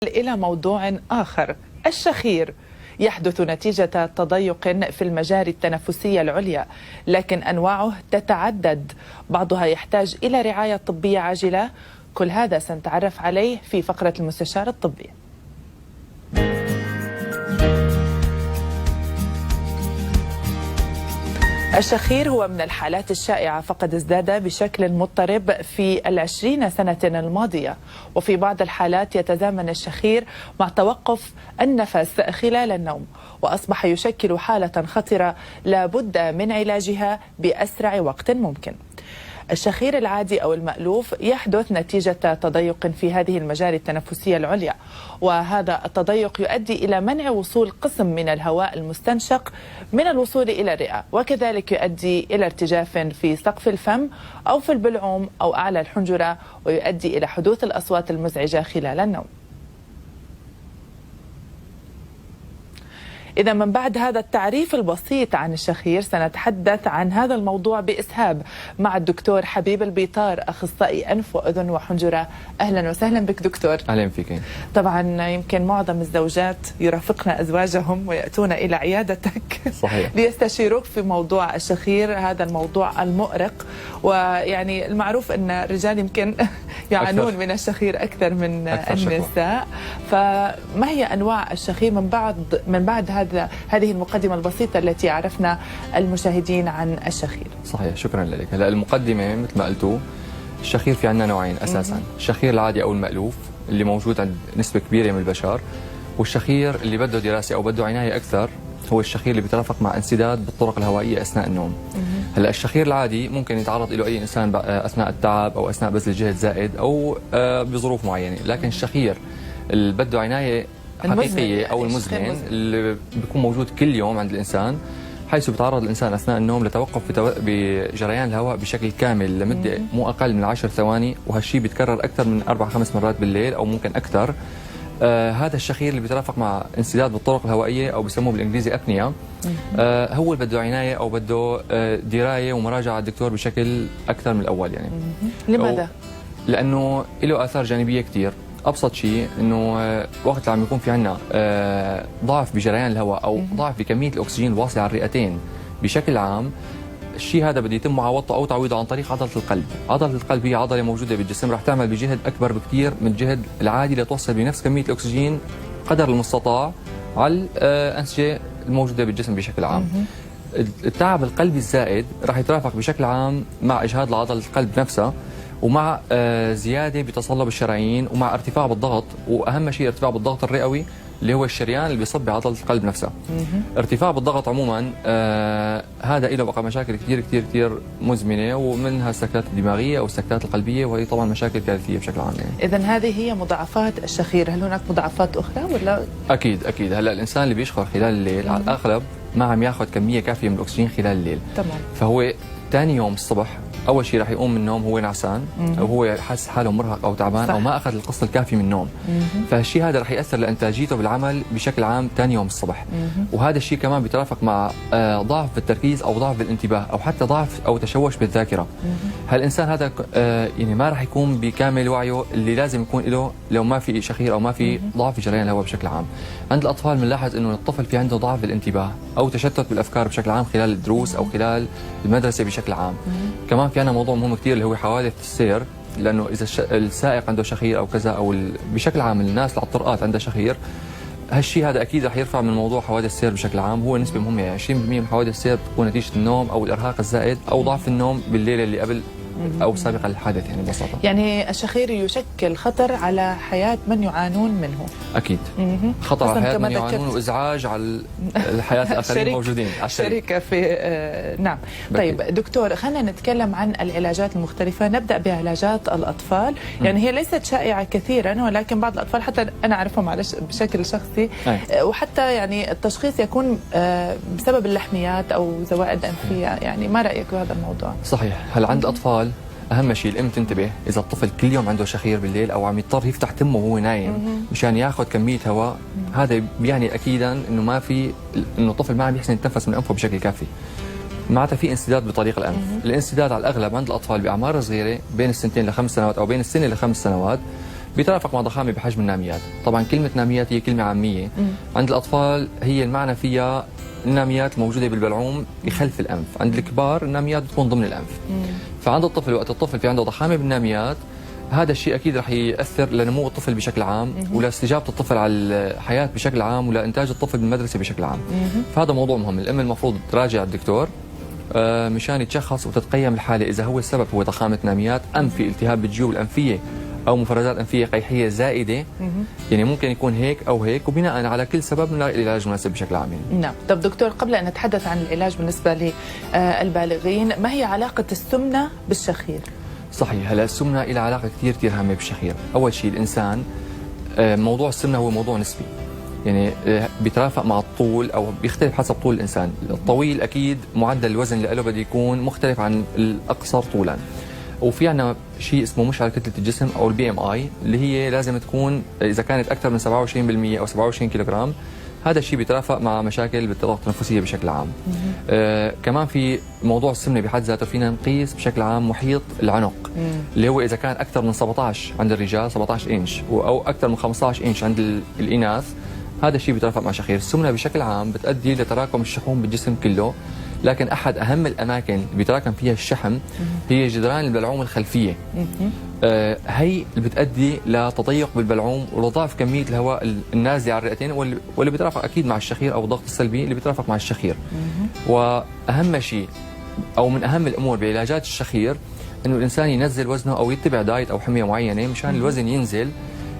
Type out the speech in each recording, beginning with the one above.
إلى موضوع آخر. الشخير يحدث نتيجة تضيق في المجاري التنفسية العليا، لكن أنواعه تتعدد، بعضها يحتاج إلى رعاية طبية عاجلة. كل هذا سنتعرف عليه في فقرة المستشار الطبي. الشخير هو من الحالات الشائعة، فقد ازداد بشكل مضطرب في 20 سنة الماضية، وفي بعض الحالات يتزامن الشخير مع توقف النفس خلال النوم، وأصبح يشكل حالة خطرة لا بد من علاجها بأسرع وقت ممكن. الشخير العادي أو المألوف يحدث نتيجة تضيق في هذه المجاري التنفسية العليا، وهذا التضيق يؤدي إلى منع وصول قسم من الهواء المستنشق من الوصول إلى الرئة، وكذلك يؤدي إلى ارتجاف في سقف الفم أو في البلعوم أو أعلى الحنجرة، ويؤدي إلى حدوث الأصوات المزعجة خلال النوم. إذا من بعد هذا التعريف البسيط عن الشخير سنتحدث عن هذا الموضوع بإسهاب مع الدكتور حبيب البيطار، أخصائي أنف وأذن وحنجرة. أهلا وسهلا بك دكتور. أهلا فيك. طبعا يمكن معظم الزوجات يرافقن أزواجهم ويأتون إلى عيادتك صحيح. ليستشيروك في موضوع الشخير، هذا الموضوع المؤرق، ويعني المعروف أن الرجال يمكن يعانون من الشخير أكثر من النساء. فما هي أنواع الشخير من بعد هذه المقدمة البسيطة التي عرفنا المشاهدين عن الشخير؟ صحيح، شكرا لك. هلا المقدمة مثل ما قلتوا، الشخير في عندنا نوعين أساسا، الشخير العادي أو المألوف اللي موجود عند نسبة كبيرة من البشر، والشخير اللي بده دراسة أو بده عناية أكثر هو الشخير اللي بيترافق مع انسداد بالطرق الهوائية أثناء النوم. هلا الشخير العادي ممكن يتعرض له أي إنسان أثناء التعب أو أثناء بذل جهد زائد أو بظروف معينة، لكن الشخير اللي بده عناية حقيقية أو المزمن اللي بيكون موجود كل يوم عند الإنسان، حيث بيتعرض الإنسان أثناء النوم لتوقف بجريان الهواء بشكل كامل لمدة مو أقل من 10 ثواني، وهالشيء بيتكرر أكثر من 4-5 مرات بالليل أو ممكن أكثر. هذا الشخير اللي بيترافق مع انسداد بالطرق الهوائية أو بيسموه بالإنجليزي أبنيا، هو اللي بده عناية أو بده دراية ومراجعة على الدكتور بشكل أكثر من الأول. يعني لماذا؟ لأنه له آثار جانبية كثير. أبسط شيء إنه وقت اللي عم يكون في عنا ضعف بجريان الهواء أو ضعف بكمية الأكسجين الواصلة على الرئتين بشكل عام، الشيء هذا بده يتم معاوضته أو تعويضه عن طريق عضلة القلب. عضلة القلب هي عضلة موجودة بالجسم، رح تعمل بجهد أكبر بكثير من الجهد العادي لتوصل بنفس كمية الأكسجين قدر المستطاع على الأنسجة الموجودة بالجسم بشكل عام. التعب القلبي الزائد رح يترافق بشكل عام مع إجهاد لعضلة القلب نفسها، ومع زيادة بتصلب الشرايين، ومع ارتفاع بالضغط، وأهم شيء ارتفاع بالضغط الرئوي اللي هو الشريان اللي بيصب بعضلة القلب نفسها. ارتفاع بالضغط عموما هذا له بقى مشاكل كثير كثير كثير مزمنة، ومنها السكتات الدماغية أو السكتات القلبية، وهي طبعا مشاكل كارثية بشكل عام. يعني إذن هذه هي مضاعفات الشخير، هل هناك مضاعفات أخرى ولا؟ أكيد. هلا الإنسان اللي بيشخر خلال الليل على الأغلب ما عم ياخذ كمية كافية من الأكسجين خلال الليل. تمام. فهو ثاني يوم الصبح اول شيء راح يقوم من النوم هو نعسان، او هو حاسس حاله مرهق او تعبان، او ما اخذ القسط الكافي من النوم. فهالشيء هذا راح ياثر لانتاجيته بالعمل بشكل عام ثاني يوم الصبح. وهذا الشيء كمان بيترافق مع ضعف بالتركيز او ضعف بالانتباه او حتى ضعف او تشوش بالذاكره. هالانسان هذا يعني ما راح يكون بكامل وعيه اللي لازم يكون له لو ما في شخير او ما في ضعف في جريان الهواء بشكل عام. عند الاطفال بنلاحظ انه الطفل في عنده ضعف بالانتباه او تشتت بالافكار بشكل عام خلال الدروس او خلال المدرسه بشكل عام. كمان في عندنا موضوع مهم كثير اللي هو حوادث السير، لانه اذا السائق عنده شخير او كذا، او بشكل عام الناس اللي على الطرقات عندها شخير، هالشيء هذا اكيد رح يرفع من موضوع حوادث السير بشكل عام. هو نسبه مهمه، يعني 20% من حوادث السير بتكون نتيجه النوم او الارهاق الزائد او ضعف النوم بالليله اللي قبل او سابقا للحادث. يعني ببساطه يعني الشخير يشكل خطر على حياه من يعانون منه. اكيد. خطر على حياه من يعانون وازعاج على الحياه الاخرين موجودين على الشركه في نعم. طيب دكتور، خلينا نتكلم عن العلاجات المختلفه. نبدا بعلاجات الاطفال. يعني هي ليست شائعه كثيرا، ولكن بعض الاطفال حتى انا اعرفهم بشكل شخصي، وحتى يعني التشخيص يكون بسبب اللحميات او زوائد انفيه. يعني ما رايك بهذا الموضوع؟ صحيح. هلا عند الاطفال اهم شيء الام تنتبه اذا الطفل كل يوم عنده شخير بالليل او عم يضطر يفتح تمه وهو نايم مشان ياخذ كميه هواء، هذا بيعني اكيدا انه انه الطفل ما عم يحسن يتنفس من انفه بشكل كافي. معناتها في انسداد بطريق الانف. الانسداد على الاغلب عند الاطفال باعمار صغيره بين السنتين ل5 سنوات او بين السنه ل5 سنوات بيترافق مع ضخامه بحجم الناميات. طبعا كلمه ناميات هي كلمه عاميه. عند الاطفال هي المعنى فيها الناميات الموجوده بالبلعوم بخلف الانف، عند الكبار الناميات بتكون ضمن الانف. فعند الطفل وقت الطفل في عنده ضخامه بالناميات، هذا الشيء اكيد رح ياثر لنمو الطفل بشكل عام ولاستجابه الطفل على الحياه بشكل عام ولانتاج الطفل بالمدرسه بشكل عام. فهذا موضوع مهم، الام المفروض تراجع الدكتور مشان يتشخص وتتقيم الحاله اذا هو السبب هو ضخامه ناميات ام في التهاب بالجيوب الانفيه او مفرزات انفيه قيحيه زائده. يعني ممكن يكون هيك او هيك، وبناء على كل سبب بنلاقي العلاج المناسب بشكل عام. نعم. طب دكتور، قبل ان نتحدث عن العلاج بالنسبه للبالغين، ما هي علاقه السمنه بالشخير؟ صحيح. هلا السمنه لها علاقه كثير هامه بالشخير. اول شيء الانسان موضوع السمنه هو موضوع نسبي، يعني بيترافق مع الطول او بيختلف حسب طول الانسان. الطويل اكيد معدل الوزن اللي له بده يكون مختلف عن الاقصر طولا. وفي عندنا شيء اسمه مشعل كتله الجسم او البي ام اي، اللي هي لازم تكون اذا كانت اكثر من 27% او 27 كيلوغرام. هذا الشيء بيترافق مع مشاكل بالطرق التنفسيه بشكل عام. كمان في موضوع السمنه بحد ذاته فينا نقيس بشكل عام محيط العنق، اللي هو اذا كان اكثر من 17 عند الرجال 17 انش او اكثر من 15 انش عند الاناث، هذا الشيء بيترافق مع شخير. السمنه بشكل عام بتؤدي لتراكم الشحوم بالجسم كله، لكن احد اهم الاماكن اللي بيتراكم فيها الشحم هي جدران البلعوم الخلفيه. هي اللي بتؤدي لتضيق بالبلعوم ولضعف كميه الهواء النازله على الرئتين، واللي بيترافق اكيد مع الشخير او الضغط السلبي اللي بيترافق مع الشخير. واهم شيء او من اهم الامور بعلاجات الشخير انه الانسان ينزل وزنه او يتبع دايت او حميه معينه مشان الوزن ينزل.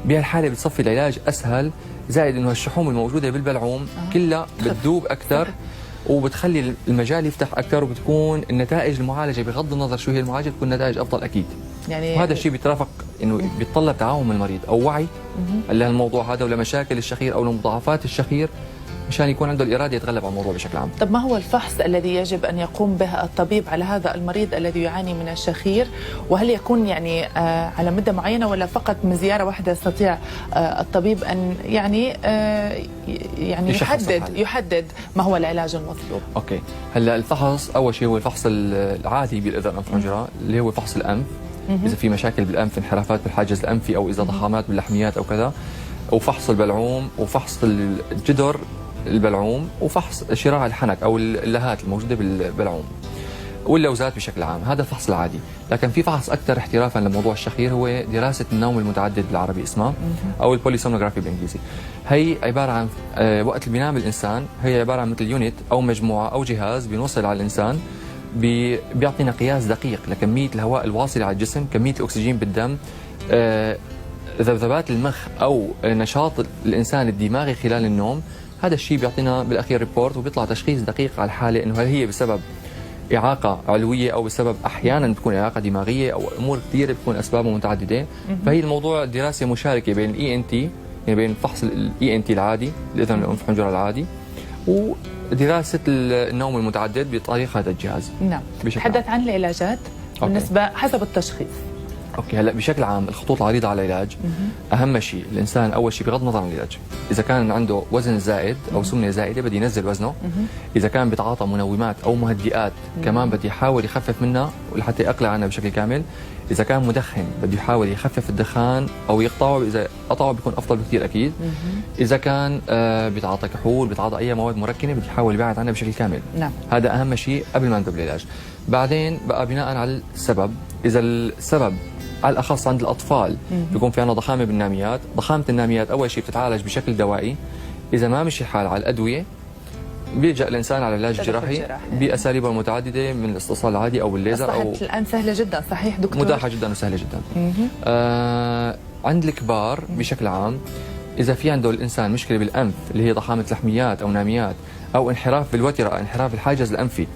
بهالحاله بتصفي العلاج اسهل، زائد انه الشحوم الموجوده بالبلعوم كلها بتذوب اكثر وبتخلي المجال يفتح اكثر، وبتكون النتائج المعالجه بغض النظر شو هي المعالجه بتكون نتائج افضل اكيد. يعني وهذا الشيء بيترافق انه بيتطلب تعاون المريض او وعي لهالموضوع هذا ولمشاكل الشخير او لمضاعفات الشخير مشان يكون عنده الاراده يتغلب على الموضوع بشكل عام. طب ما هو الفحص الذي يجب ان يقوم به الطبيب على هذا المريض الذي يعاني من الشخير؟ وهل يكون يعني على مده معينه ولا فقط من زياره واحده يستطيع الطبيب ان يعني يحدد ما هو العلاج المطلوب؟ اوكي. هلا الفحص اول شيء هو الفحص العادي بالاذن الانف والحنجره اللي هو فحص الانف. اذا في مشاكل بالانف، انحرافات بالحاجز الانفي او اذا ضخامات باللحميات او كذا، وفحص البلعوم وفحص الجدر البلعوم وفحص شراع الحنك او اللهات الموجوده بالبلعوم واللوزات بشكل عام. هذا الفحص العادي. لكن في فحص اكثر احترافا لموضوع الشخير هو دراسه النوم المتعدد بالعربي اسمها او البوليسومنوغرافي بالانجليزي. هي عباره عن وقت اللي بينام الانسان، هي عباره عن مثل يونت او مجموعه او جهاز بينوصل على الانسان بيعطينا قياس دقيق لكميه الهواء الواصل على الجسم، كميه الاكسجين بالدم، ذبذبات المخ او نشاط الانسان الدماغي خلال النوم. هذا الشيء بيعطينا بالاخير ريبورت وبيطلع تشخيص دقيق على الحاله انه هل هي بسبب اعاقه علويه او بسبب احيانا بتكون اعاقه دماغيه او امور كثيره بتكون اسبابها متعدده. فهي الموضوع دراسه مشاركه بين الاي ان تي، يعني بين فحص الاي ان تي العادي الاذن الانف والحنجره العادي ودراسه النوم المتعدد بطريقه هذا الجهاز. نعم. تحدث عن العلاجات بالنسبه حسب التشخيص. اوكي. هلا بشكل عام الخطوط العريضه على العلاج، اهم شيء الانسان اول شيء بغض النظر عن العلاج، اذا كان عنده وزن زائد او سمنه زائده بده ينزل وزنه. اذا كان بيتعاطى منومات او مهدئات كمان بده يحاول يخفف منها لحتى يقلع عنها بشكل كامل. اذا كان مدخن بده يحاول يخفف الدخان او يقطعه، اذا قطعه بيكون افضل بكثير اكيد. اذا كان بيتعاطى كحول، بيتعاطى اي مواد مركنه، بده يحاول يبعد عنها بشكل كامل. نعم. هذا اهم شيء قبل ما نبدا بالعلاج. بعدين بقى بناء على السبب، اذا السبب على الأخص عند الأطفال بيكون في عنا ضخامة بالناميات. ضخامة الناميات أول شيء بتتعالج بشكل دوائي. إذا ما مشي الحال على الأدوية بيلجأ الإنسان على العلاج الجراحي بأساليبه المتعددة من الاستئصال العادي أو الليزر. أصبحت الآن سهلة جدا، صحيح دكتور؟ متاحة جدا وسهلة جدا. عند الكبار بشكل عام إذا في عنده الإنسان مشكلة بالأنف اللي هي ضخامة لحميات أو ناميات أو انحراف بالوترة، انحراف الحاجز الأنفي،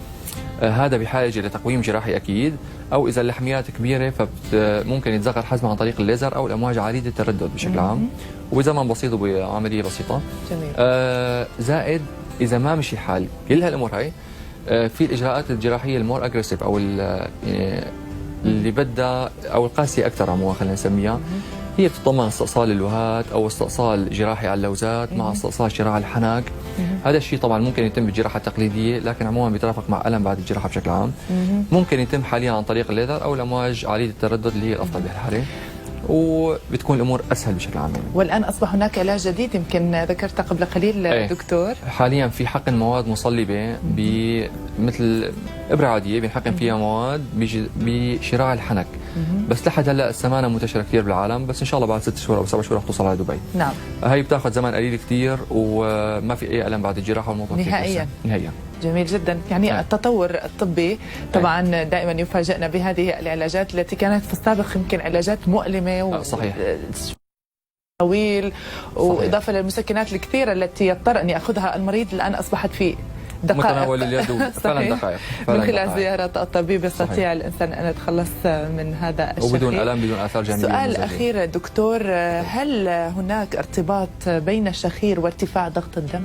هذا بحاجه لتقويم جراحي اكيد. او اذا اللحميات كبيره فممكن يتذكر حزمها عن طريق الليزر او الامواج عريضه التردد بشكل عام وبزمن بسيط وبعمليه بسيطه. جميل. زائد اذا ما مشي الحال كل هالامور هاي، في الاجراءات الجراحيه المور اجريسيف او يعني اللي بدها او القاسيه اكثر عموما خلينا نسميها، هي بتتضمن استئصال اللوهات او استئصال جراحي على اللوزات مع استئصال شراع الحنك. هذا الشيء طبعا ممكن يتم بالجراحه التقليديه، لكن عموما بيترافق مع الم بعد الجراحه بشكل عام. ممكن يتم حاليا عن طريق الليزر او الامواج عاليه التردد اللي هي الافضل بهالحاله. وبتكون الامور اسهل بشكل عام يعني. والان اصبح هناك علاج جديد يمكن ذكرت قبل قليل دكتور. حاليا في حقن مواد مصلبه مثل ابره عاديه بنحقن فيها مواد بشراع الحنك. بس لحد هلا السمانه منتشره كثير بالعالم، بس ان شاء الله بعد 6 شهور او 7 شهور رح توصل على دبي. نعم. هي بتاخذ زمن قليل كثير وما في اي الم بعد الجراحه، والموضوع نهائيا. نهائيا. جميل جدا. يعني التطور الطبي طبعا دائما يفاجئنا بهذه العلاجات التي كانت في السابق يمكن علاجات مؤلمه صحيح. طويل، واضافه للمسكنات الكثيره التي يضطر ان ياخذها المريض، الان اصبحت في دقائق متناول اليد فعلا دقائق. من خلال زيارة الطبيب يستطيع الإنسان أن يتخلص من هذا الشيء وبدون ألم، بدون آثار جانبية. سؤال أخير دكتور، هل هناك ارتباط بين الشخير وارتفاع ضغط الدم؟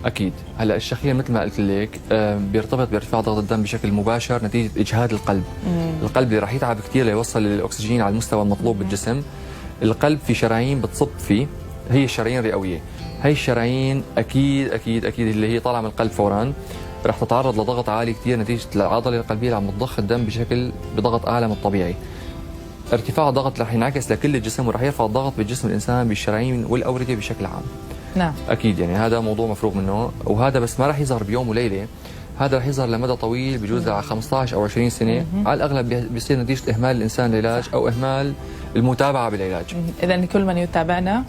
أكيد. هلا الشخير مثل ما قلت لك بيرتبط بارتفاع ضغط الدم بشكل مباشر نتيجة إجهاد القلب. القلب اللي راح يتعب كثير ليوصل الأكسجين على المستوى المطلوب بالجسم. القلب في شرايين بتصب فيه، هي الشرايين الرئوية. هي الشرايين اكيد اكيد اكيد اللي هي طالعه من القلب فورا رح تتعرض لضغط عالي كثير نتيجه العضله القلبيه اللي عم تضخ الدم بضغط اعلى من الطبيعي. ارتفاع الضغط رح ينعكس لكل الجسم ورح يرفع الضغط بالجسم الانسان بالشرايين والاورده بشكل عام. نعم. اكيد يعني هذا موضوع مفروغ منه، وهذا بس ما رح يظهر بيوم وليله، هذا رح يظهر لمدى طويل بجوز على 15 او 20 سنه. على الاغلب بيصير نتيجه اهمال الانسان للعلاج او اهمال المتابعه بالعلاج. اذا كل من يتابعنا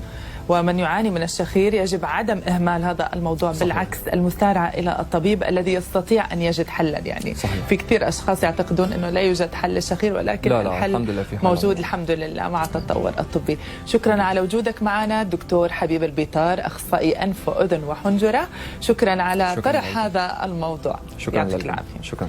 ومن يعاني من الشخير يجب عدم إهمال هذا الموضوع. صحيح. بالعكس المسارعة إلى الطبيب الذي يستطيع أن يجد حلا. يعني صحيح. في كثير أشخاص يعتقدون أنه لا يوجد حل للشخير، ولكن لا الحل الحمد لله في موجود الحمد لله مع التطور الطبي. شكرا على وجودك معنا دكتور حبيب البيطار، أخصائي أنف وأذن وحنجرة. شكرا على طرح هذا الموضوع. شكرا. يعطيك العافية. شكرا.